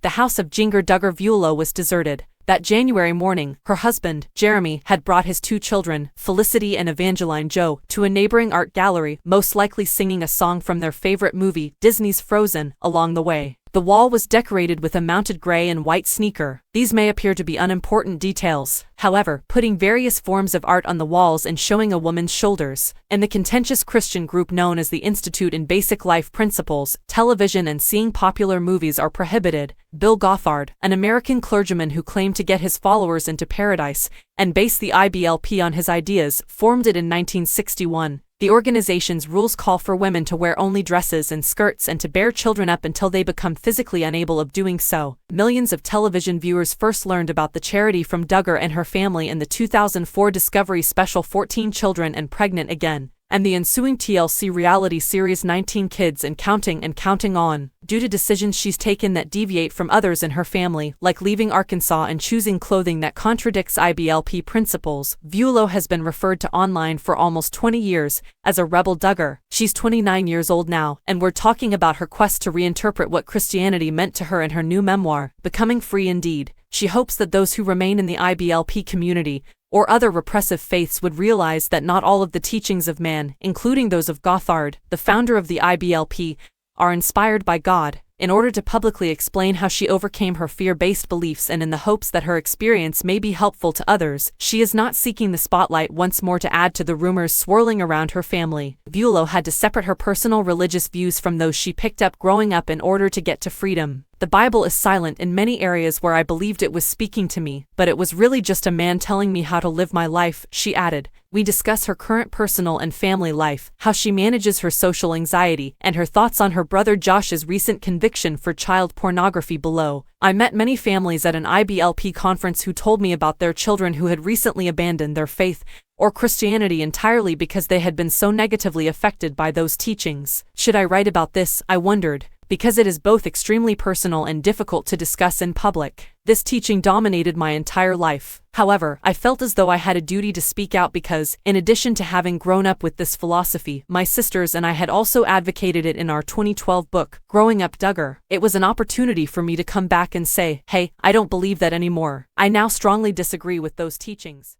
the house of Jinger Duggar Vuolo was deserted. That January morning, her husband, Jeremy, had brought his 2 children, Felicity and Evangeline Jo, to a neighboring art gallery, most likely singing a song from their favorite movie, Disney's Frozen, along the way. The wall was decorated with a mounted gray and white sneaker. These may appear to be unimportant details. However, putting various forms of art on the walls and showing a woman's shoulders, and the contentious Christian group known as the Institute in Basic Life Principles, television and seeing popular movies are prohibited. Bill Gothard, an American clergyman who claimed to get his followers into paradise and based the IBLP on his ideas, formed it in 1961. The organization's rules call for women to wear only dresses and skirts and to bear children up until they become physically unable of doing so. Millions of television viewers first learned about the charity from Duggar and her family in the 2004 Discovery special 14 Children and Pregnant Again, and the ensuing TLC reality series 19 Kids and Counting On, due to decisions she's taken that deviate from others in her family, like leaving Arkansas and choosing clothing that contradicts IBLP principles. Vuolo has been referred to online for almost 20 years as a rebel Duggar. She's 29 years old now, and we're talking about her quest to reinterpret what Christianity meant to her in her new memoir, Becoming Free Indeed. She hopes that those who remain in the IBLP community or other repressive faiths would realize that not all of the teachings of man, including those of Gothard, the founder of the IBLP, are inspired by God. In order to publicly explain how she overcame her fear-based beliefs and in the hopes that her experience may be helpful to others, she is not seeking the spotlight once more to add to the rumors swirling around her family. Vuolo had to separate her personal religious views from those she picked up growing up in order to get to freedom. The Bible is silent in many areas where I believed it was speaking to me, but it was really just a man telling me how to live my life, she added. We discuss her current personal and family life, how she manages her social anxiety, and her thoughts on her brother Josh's recent conviction for child pornography below. I met many families at an IBLP conference who told me about their children who had recently abandoned their faith or Christianity entirely because they had been so negatively affected by those teachings. Should I write about this, I wondered, because it is both extremely personal and difficult to discuss in public. This teaching dominated my entire life. However, I felt as though I had a duty to speak out because, in addition to having grown up with this philosophy, my sisters and I had also advocated it in our 2012 book, Growing Up Duggar. It was an opportunity for me to come back and say, hey, I don't believe that anymore. I now strongly disagree with those teachings.